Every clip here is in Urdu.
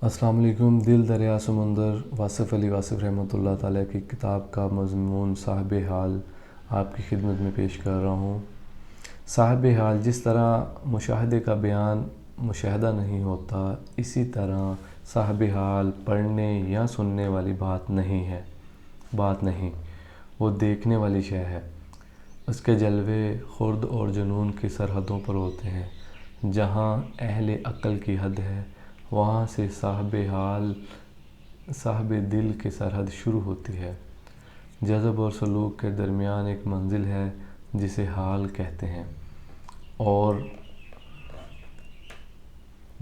السلام علیکم۔ دل دریا سمندر واصف علی واصف رحمۃ اللہ تعالیٰ کی کتاب کا مضمون صاحب حال آپ کی خدمت میں پیش کر رہا ہوں۔ صاحب حال، جس طرح مشاہدے کا بیان مشاہدہ نہیں ہوتا، اسی طرح صاحب حال پڑھنے یا سننے والی بات نہیں، وہ دیکھنے والی شے ہے۔ اس کے جلوے خرد اور جنون کی سرحدوں پر ہوتے ہیں۔ جہاں اہل عقل کی حد ہے، وہاں سے صاحب حال صاحب دل کی سرحد شروع ہوتی ہے۔ جذب اور سلوک کے درمیان ایک منزل ہے جسے حال کہتے ہیں، اور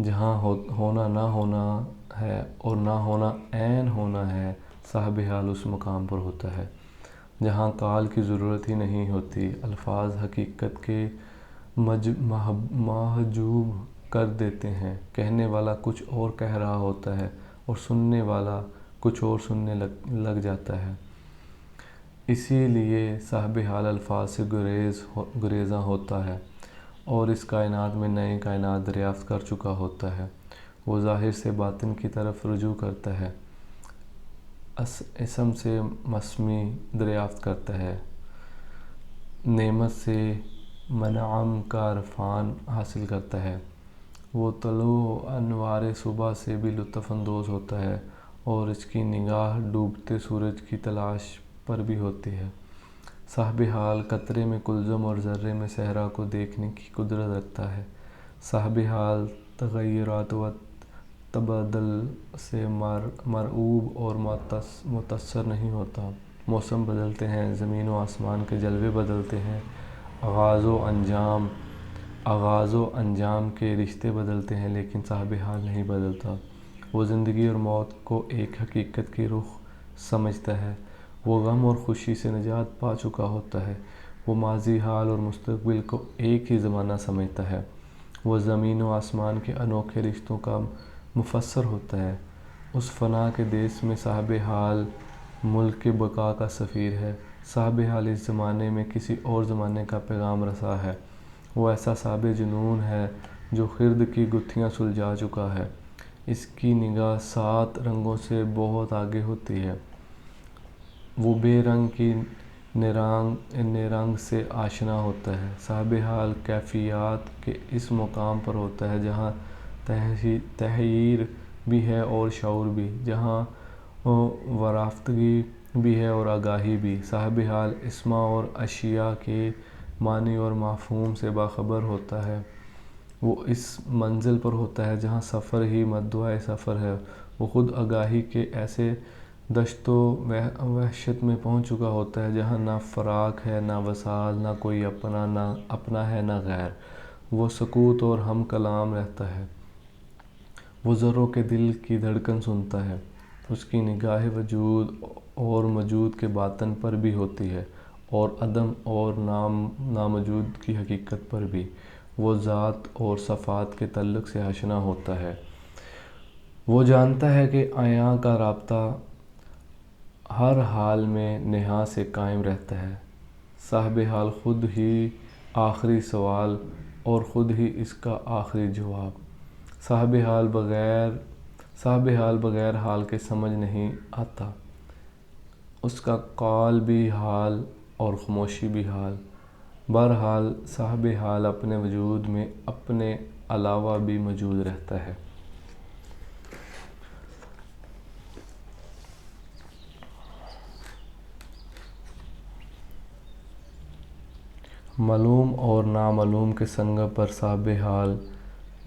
جہاں ہونا نہ ہونا ہے اور نہ ہونا عین ہونا ہے، صاحب حال اس مقام پر ہوتا ہے جہاں قال کی ضرورت ہی نہیں ہوتی۔ الفاظ حقیقت کے محجوب کر دیتے ہیں۔ کہنے والا کچھ اور کہہ رہا ہوتا ہے اور سننے والا کچھ اور سننے لگ جاتا ہے۔ اسی لیے صاحب حال الفاظ سے گریزاں ہوتا ہے اور اس کائنات میں نئے کائنات دریافت کر چکا ہوتا ہے۔ وہ ظاہر سے باطن کی طرف رجوع کرتا ہے، اسم سے مسمی دریافت کرتا ہے، نعمت سے منعم کا عرفان حاصل کرتا ہے۔ وہ طلوع انوار صبح سے بھی لطف اندوز ہوتا ہے اور اس کی نگاہ ڈوبتے سورج کی تلاش پر بھی ہوتی ہے۔ صاحب حال قطرے میں کلثم اور ذرے میں صحرا کو دیکھنے کی قدرت رکھتا ہے۔ صاحب حال تغیرات و تبادل سے مرعوب اور متاثر نہیں ہوتا۔ موسم بدلتے ہیں، زمین و آسمان کے جلوے بدلتے ہیں، آغاز و انجام کے رشتے بدلتے ہیں، لیکن صاحب حال نہیں بدلتا۔ وہ زندگی اور موت کو ایک حقیقت کی رخ سمجھتا ہے۔ وہ غم اور خوشی سے نجات پا چکا ہوتا ہے۔ وہ ماضی، حال اور مستقبل کو ایک ہی زمانہ سمجھتا ہے۔ وہ زمین و آسمان کے انوکھے رشتوں کا مفسر ہوتا ہے۔ اس فنا کے دیس میں صاحب حال ملک بقا کا سفیر ہے۔ صاحب حال اس زمانے میں کسی اور زمانے کا پیغام رساں ہے۔ وہ ایسا صاحب جنون ہے جو خرد کی گتھیاں سلجھا چکا ہے۔ اس کی نگاہ 7 رنگوں سے بہت آگے ہوتی ہے۔ وہ بے رنگ کی نیرنگ سے آشنا ہوتا ہے۔ صاحب حال کیفیات کے اس مقام پر ہوتا ہے جہاں تحیر بھی ہے اور شعور بھی، جہاں ورافتگی بھی ہے اور آگاہی بھی۔ صاحب حال اسما اور اشیاء کے معنی اور مفہوم سے باخبر ہوتا ہے۔ وہ اس منزل پر ہوتا ہے جہاں سفر ہی مدعائے سفر ہے۔ وہ خود آگاہی کے ایسے دشت و وحشت میں پہنچ چکا ہوتا ہے جہاں نہ فراق ہے، نہ وصال، نہ کوئی اپنا ہے نہ غیر۔ وہ سکوت اور ہم کلام رہتا ہے۔ وہ ذروں کے دل کی دھڑکن سنتا ہے۔ اس کی نگاہ وجود اور موجود کے باطن پر بھی ہوتی ہے اور عدم اور ناموجود کی حقیقت پر بھی۔ وہ ذات اور صفات کے تعلق سے آشنا ہوتا ہے۔ وہ جانتا ہے کہ عیاں کا رابطہ ہر حال میں نہاں سے قائم رہتا ہے۔ صاحب حال خود ہی آخری سوال اور خود ہی اس کا آخری جواب۔ صاحب حال بغیر حال کے سمجھ نہیں آتا۔ اس کا قول بھی حال اور خاموشی بھی حال۔ بہرحال صاحب حال اپنے وجود میں اپنے علاوہ بھی موجود رہتا ہے۔ معلوم اور نامعلوم کے سنگم پر صاحب حال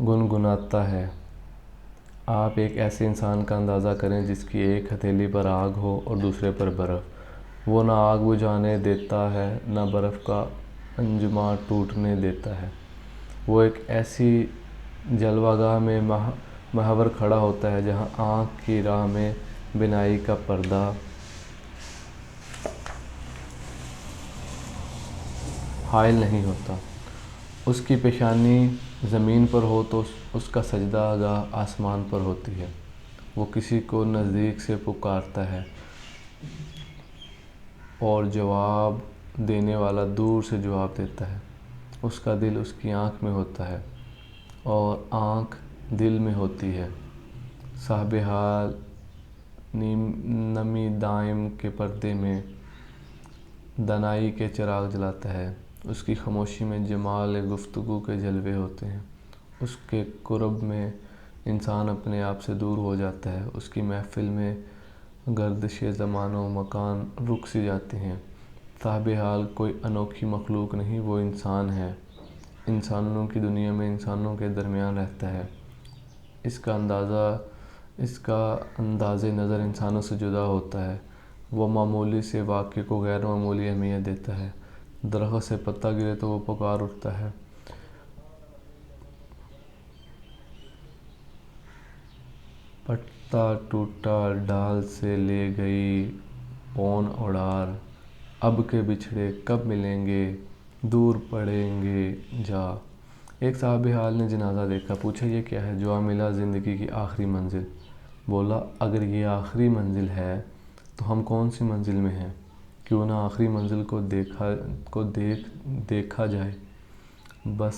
گنگناتا ہے۔ آپ ایک ایسے انسان کا اندازہ کریں جس کی ایک ہتھیلی پر آگ ہو اور دوسرے پر برف۔ وہ نہ آگ بجھانے دیتا ہے، نہ برف کا انجماد ٹوٹنے دیتا ہے۔ وہ ایک ایسی جلوہ گاہ میں محور کھڑا ہوتا ہے جہاں آنکھ کی راہ میں بینائی کا پردہ حائل نہیں ہوتا۔ اس کی پیشانی زمین پر ہو تو اس کا سجدہ گاہ آسمان پر ہوتی ہے۔ وہ کسی کو نزدیک سے پکارتا ہے اور جواب دینے والا دور سے جواب دیتا ہے۔ اس کا دل اس کی آنکھ میں ہوتا ہے اور آنکھ دل میں ہوتی ہے۔ صاحب حال نمی دائم کے پردے میں دانائی کے چراغ جلاتا ہے، اس کی خاموشی میں جمال گفتگو کے جلوے ہوتے ہیں، اس کے قرب میں انسان اپنے آپ سے دور ہو جاتا ہے، اس کی محفل میں گردش زمان و مکان رک سی جاتے ہیں۔ صاحب حال کوئی انوکھی مخلوق نہیں، وہ انسان ہے، انسانوں کی دنیا میں انسانوں کے درمیان رہتا ہے۔ اس کا انداز نظر انسانوں سے جدا ہوتا ہے، وہ معمولی سے واقعے کو غیر معمولی اہمیت دیتا ہے، درخت سے پتہ گرے تو وہ پکار اٹھتا ہے، پتا ٹوٹا ڈال سے لے گئی پون اڑار، اب کے بچھڑے کب ملیں گے دور پڑیں گے جا۔ ایک صاحب حال نے جنازہ دیکھا، پوچھا یہ کیا ہے؟ جواب ملا زندگی کی آخری منزل۔ بولا اگر یہ آخری منزل ہے تو ہم کون سی منزل میں ہیں؟ کیوں نہ آخری منزل کو دیکھا جائے۔ بس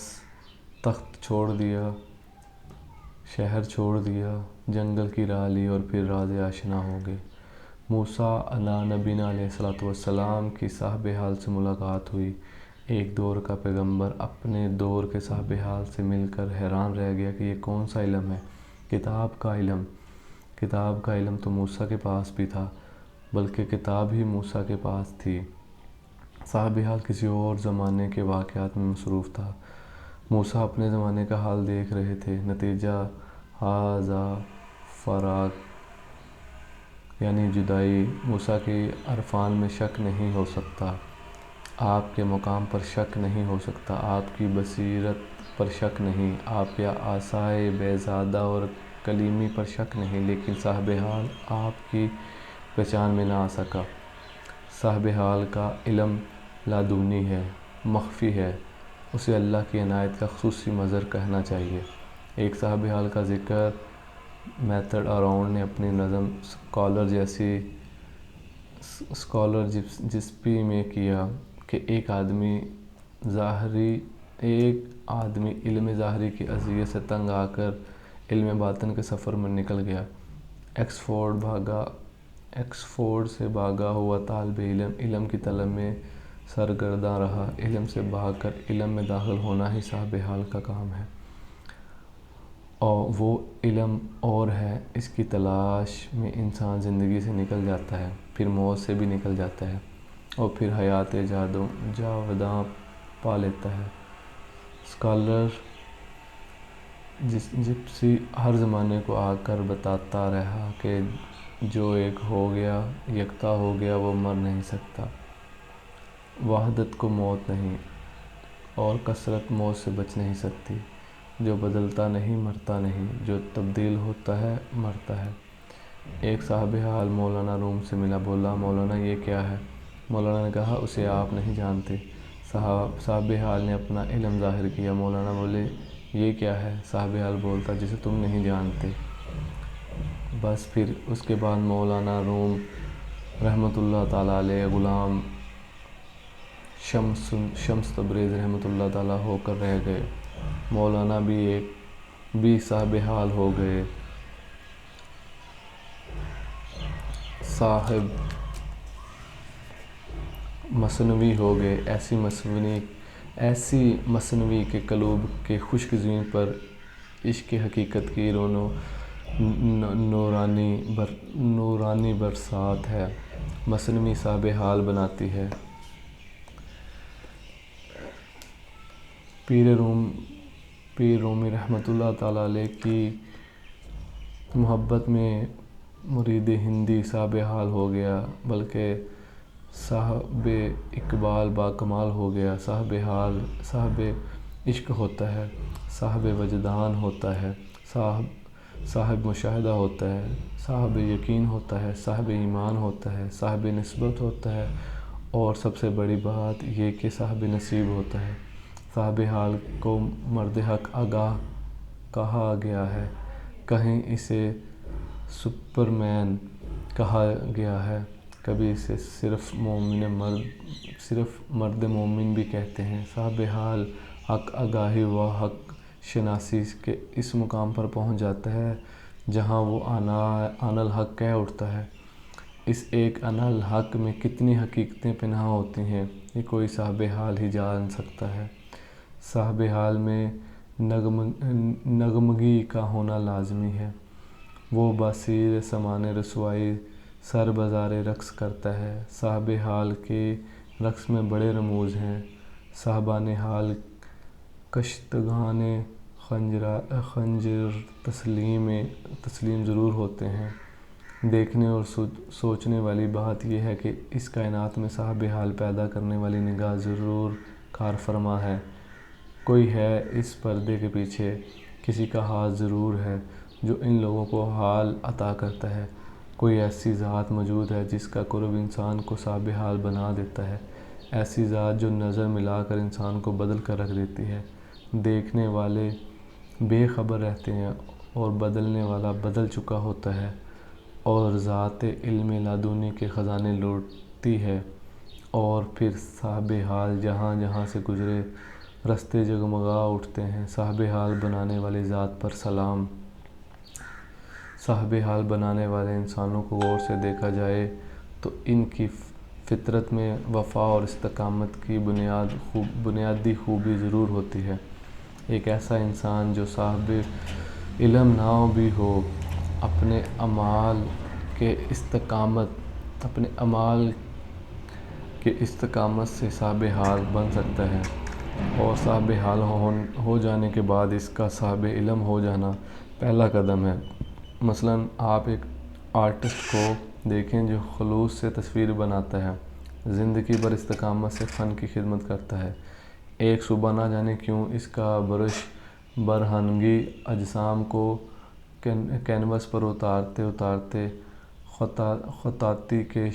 تخت چھوڑ دیا، شہر چھوڑ دیا، جنگل کی راہ لی اور پھر راز آشنا ہو گئے۔ موسیٰ علیٰ نبینا علیہ السلام کی صاحب حال سے ملاقات ہوئی۔ ایک دور کا پیغمبر اپنے دور کے صاحب حال سے مل کر حیران رہ گیا کہ یہ کون سا علم ہے؟ کتاب کا علم۔ کتاب کا علم تو موسیٰ کے پاس بھی تھا، بلکہ کتاب ہی موسیٰ کے پاس تھی۔ صاحب حال کسی اور زمانے کے واقعات میں مصروف تھا، موسیٰ اپنے زمانے کا حال دیکھ رہے تھے۔ نتیجہ ھذا فراق یعنی جدائی۔ موسیٰ کی عرفان میں شک نہیں ہو سکتا، آپ کے مقام پر شک نہیں ہو سکتا، آپ کی بصیرت پر شک نہیں، آپ کے عصائے بیضادہ اور کلیمی پر شک نہیں، لیکن صاحب حال آپ کی پہچان میں نہ آ سکا۔ صاحب حال کا علم لادنی ہے، مخفی ہے، اسے اللہ کی عنایت کا خصوصی مظہر کہنا چاہیے۔ ایک صاحب حال کا ذکر میتھڈ اراؤنڈ نے اپنی نظم اسکالر جسپی میں کیا کہ ایک آدمی علم ظاہری کی اذیت سے تنگ آ کر علم باطن کے سفر میں نکل گیا۔ ایکسفورڈ سے بھاگا ہوا طالب علم علم کی طلب میں سرگرداں رہا، علم سے بھاگ کر علم میں داخل ہونا ہی صاحب حال کا کام ہے، اور وہ علم اور ہے، اس کی تلاش میں انسان زندگی سے نکل جاتا ہے، پھر موت سے بھی نکل جاتا ہے، اور پھر حیات جاوداں پا لیتا ہے۔ اسکالر جپسی ہر زمانے کو آ کر بتاتا رہا کہ جو ایک ہو گیا، یکتا ہو گیا، وہ مر نہیں سکتا۔ وحدت کو موت نہیں اور کثرت موت سے بچ نہیں سکتی۔ جو بدلتا نہیں مرتا نہیں، جو تبدیل ہوتا ہے مرتا ہے۔ ایک صاحب حال مولانا روم سے ملا، بولا مولانا یہ کیا ہے؟ مولانا نے کہا اسے آپ نہیں جانتے۔ صاحب حال نے اپنا علم ظاہر کیا، مولانا بولے یہ کیا ہے؟ صاحب حال بولتا جسے تم نہیں جانتے۔ بس پھر اس کے بعد مولانا روم رحمۃ اللہ تعالیٰ علیہ غلام شمس تبریز رحمۃ اللہ تعالیٰ ہو کر رہ گئے۔ مولانا بھی صاحب حال ہو گئے، صاحب مثنوی ہو گئے، ایسی مثنوی کہ قلوب کے خشک زمین پر عشق حقیقت کی نورانی برسات ہے، مثنوی صاحب حال بناتی ہے۔ پیر رومی رحمۃ اللہ تعالیٰ علیہ کی محبت میں مرید ہندی صاحب حال ہو گیا، بلکہ صاحب اقبال باکمال ہو گیا۔ صاحب حال صاحب عشق ہوتا ہے، صاحب وجدان ہوتا ہے، صاحب مشاہدہ ہوتا ہے، صاحب یقین ہوتا ہے، صاحب ایمان ہوتا ہے، صاحب نسبت ہوتا ہے، اور سب سے بڑی بات یہ کہ صاحب نصیب ہوتا ہے۔ صاحب حال کو مرد حق آگاہ کہا گیا ہے، کہیں اسے سپرمین کہا گیا ہے، کبھی اسے صرف مرد مومن بھی کہتے ہیں۔ صاحب حال حق آگاہی و حق شناسی کے اس مقام پر پہنچ جاتا ہے جہاں وہ انا الحق کہہ اٹھتا ہے۔ اس ایک انا الحق میں کتنی حقیقتیں پنہاں ہوتی ہیں، یہ کوئی صاحب حال ہی جان سکتا ہے۔ صاحب حال میں نغمگی کا ہونا لازمی ہے۔ وہ باسیر سامان رسوائی سر بازار رقص کرتا ہے۔ صاحب حال کے رقص میں بڑے رموز ہیں۔ صاحبان حال کشتگان خنجر تسلیم ضرور ہوتے ہیں۔ دیکھنے اور سوچنے والی بات یہ ہے کہ اس کائنات میں صاحب حال پیدا کرنے والی نگاہ ضرور کار فرما ہے۔ کوئی ہے اس پردے کے پیچھے، کسی کا ہاتھ ضرور ہے جو ان لوگوں کو حال عطا کرتا ہے۔ کوئی ایسی ذات موجود ہے جس کا قرب انسان کو صاحب حال بنا دیتا ہے، ایسی ذات جو نظر ملا کر انسان کو بدل کر رکھ دیتی ہے۔ دیکھنے والے بے خبر رہتے ہیں اور بدلنے والا بدل چکا ہوتا ہے، اور ذات علم لدنی کے خزانے لوٹتی ہے، اور پھر صاحب حال جہاں جہاں سے گزرے رستے جگمگا اٹھتے ہیں۔ صاحب حال بنانے والی ذات پر سلام۔ صاحب حال بنانے والے انسانوں کو غور سے دیکھا جائے تو ان کی فطرت میں وفا اور استقامت کی بنیادی خوبی ضرور ہوتی ہے۔ ایک ایسا انسان جو صاحب علم نہ بھی ہو، اپنے اعمال کے استقامت سے صاحب حال بن سکتا ہے، اور صاحب حال ہو جانے کے بعد اس کا صاحب علم ہو جانا پہلا قدم ہے۔ مثلاً آپ ایک آرٹسٹ کو دیکھیں جو خلوص سے تصویر بناتا ہے، زندگی بھر استقامت سے فن کی خدمت کرتا ہے۔ ایک صبح نہ جانے کیوں اس کا برش برہنگی اجسام کو کینوس پر اتارتے خطاطی کے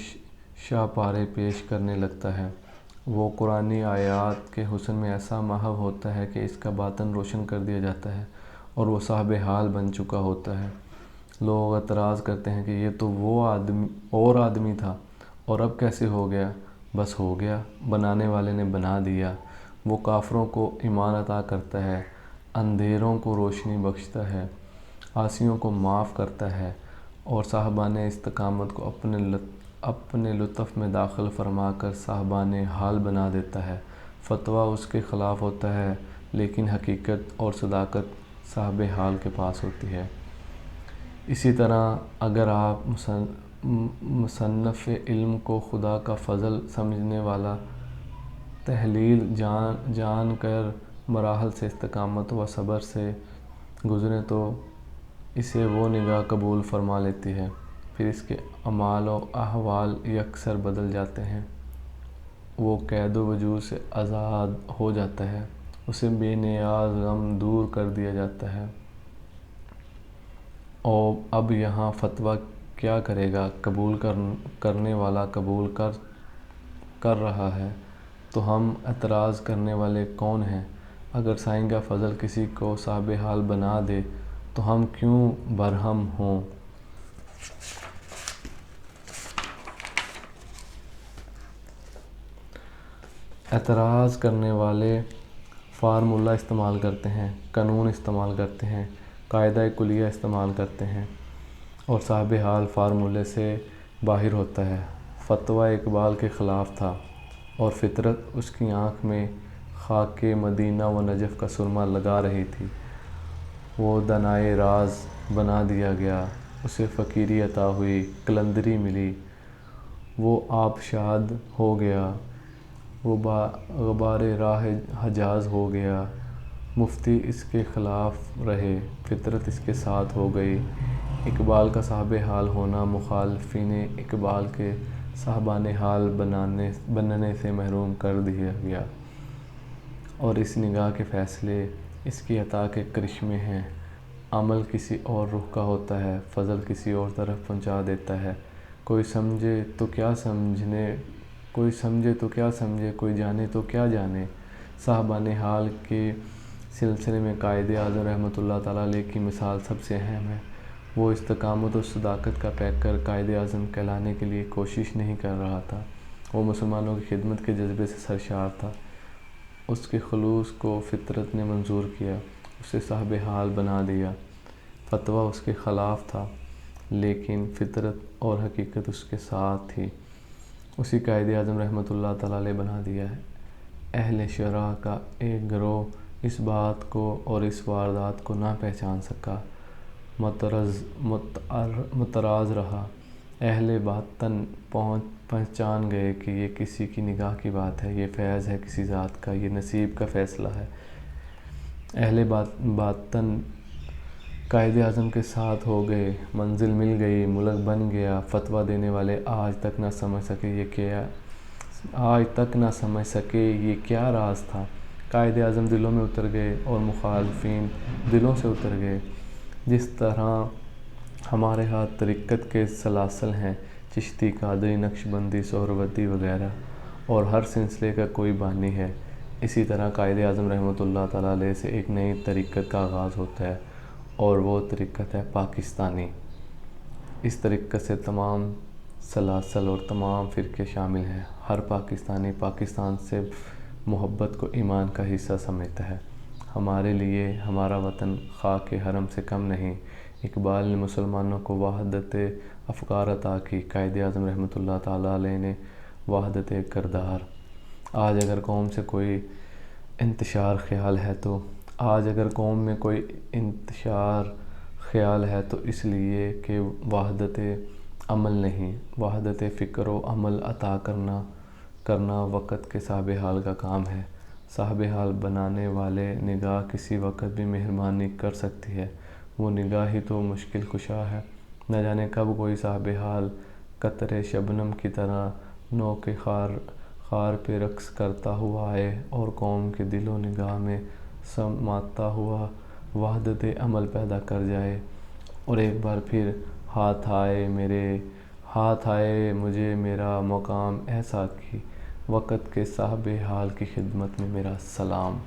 شاہپارے پیش کرنے لگتا ہے۔ وہ قرآنی آیات کے حسن میں ایسا محو ہوتا ہے کہ اس کا باطن روشن کر دیا جاتا ہے، اور وہ صاحب حال بن چکا ہوتا ہے۔ لوگ اعتراض کرتے ہیں کہ یہ تو وہ آدمی تھا، اور اب کیسے ہو گیا؟ بس ہو گیا، بنانے والے نے بنا دیا۔ وہ کافروں کو ایمان عطا کرتا ہے، اندھیروں کو روشنی بخشتا ہے، عاصیوں کو معاف کرتا ہے، اور صاحبان استقامت کو اپنے لطف میں داخل فرما کر صاحبان حال بنا دیتا ہے۔ فتویٰ اس کے خلاف ہوتا ہے، لیکن حقیقت اور صداقت صاحب حال کے پاس ہوتی ہے۔ اسی طرح اگر آپ مصنف علم کو خدا کا فضل سمجھنے والا تحلیل جان کر مراحل سے استقامت و صبر سے گزریں تو اسے وہ نگاہ قبول فرما لیتی ہے، پھر اس کے اعمال و احوال یکسر بدل جاتے ہیں۔ وہ قید و وجود سے آزاد ہو جاتا ہے، اسے بے نیاز غم دور کر دیا جاتا ہے۔ اور اب یہاں فتویٰ کیا کرے گا؟ قبول کرنے والا قبول کر رہا ہے، تو ہم اعتراض کرنے والے کون ہیں؟ اگر سائیں کا فضل کسی کو صاحب حال بنا دے تو ہم کیوں برہم ہوں؟ اعتراض کرنے والے فارمولہ استعمال کرتے ہیں، قانون استعمال کرتے ہیں، قاعدہ کلیہ استعمال کرتے ہیں، اور صاحب حال فارمولے سے باہر ہوتا ہے۔ فتویٰ اقبال کے خلاف تھا، اور فطرت اس کی آنکھ میں خاک مدینہ و نجف کا سرما لگا رہی تھی۔ وہ دانائے راز بنا دیا گیا، اسے فقیری عطا ہوئی، قلندری ملی، وہ آبشاد ہو گیا، وہ غبار راہ حجاز ہو گیا۔ مفتی اس کے خلاف رہے، فطرت اس کے ساتھ ہو گئی۔ اقبال کا صاحب حال ہونا مخالفین اقبال کے صاحبان حال بننے سے محروم کر دیا گیا، اور اس نگاہ کے فیصلے اس کی عطا کے کرشمے ہیں۔ عمل کسی اور رخ کا ہوتا ہے، فضل کسی اور طرف پہنچا دیتا ہے۔ کوئی سمجھے تو کیا سمجھے، کوئی جانے تو کیا جانے۔ صاحبان حال کے سلسلے میں قائد اعظم رحمۃ اللہ تعالیٰ علیہ کی مثال سب سے اہم ہے۔ وہ استقامت و صداقت کا پیکر قائد اعظم کہلانے کے لیے کوشش نہیں کر رہا تھا، وہ مسلمانوں کی خدمت کے جذبے سے سرشار تھا۔ اس کے خلوص کو فطرت نے منظور کیا، اسے صاحب حال بنا دیا۔ فتویٰ اس کے خلاف تھا، لیکن فطرت اور حقیقت اس کے ساتھ تھی۔ اسی قائد اعظم رحمۃ اللہ تعالیٰ علیہ بنا دیا ہے۔ اہل شرع کا ایک گروہ اس بات کو اور اس واردات کو نہ پہچان سکا، متراض رہا۔ اہل باطن پہچان گئے کہ یہ کسی کی نگاہ کی بات ہے، یہ فیض ہے کسی ذات کا، یہ نصیب کا فیصلہ ہے۔ اہل باطن قائد اعظم کے ساتھ ہو گئے، منزل مل گئی، ملک بن گیا۔ فتویٰ دینے والے آج تک نہ سمجھ سکے یہ کیا راز تھا۔ قائد اعظم دلوں میں اتر گئے اور مخالفین دلوں سے اتر گئے۔ جس طرح ہمارے ہاتھ طریقت کے سلاسل ہیں، چشتی، قادری، نقشبندی، سہروردی وغیرہ، اور ہر سلسلے کا کوئی بانی ہے، اسی طرح قائد اعظم رحمۃ اللہ تعالیٰ علیہ سے ایک نئی طریقت کا آغاز ہوتا ہے، اور وہ طریقت ہے پاکستانی۔ اس طریقت سے تمام سلاسل اور تمام فرقے شامل ہیں۔ ہر پاکستانی پاکستان سے محبت کو ایمان کا حصہ سمجھتا ہے۔ ہمارے لیے ہمارا وطن خاک حرم سے کم نہیں۔ اقبال نے مسلمانوں کو وحدت افکار عطا کی، قائد اعظم رحمۃ اللہ تعالیٰ علیہ نے وحدت کردار۔ آج اگر قوم میں کوئی انتشار خیال ہے تو اس لیے کہ وحدت عمل نہیں۔ وحدت فکر و عمل عطا کرنا وقت کے صاحب حال کا کام ہے۔ صاحب حال بنانے والے نگاہ کسی وقت بھی مہربانی کر سکتی ہے، وہ نگاہ ہی تو مشکل کشا ہے۔ نہ جانے کب کوئی صاحب حال قطرے شبنم کی طرح نو کے خار پہ رقص کرتا ہوا آئے اور قوم کے دل و نگاہ میں سماتا ہوا وحدت عمل پیدا کر جائے، اور ایک بار پھر ہاتھ آئے مجھے میرا مقام اے ساقی، وقت کے صاحب حال کی خدمت میں میرا سلام۔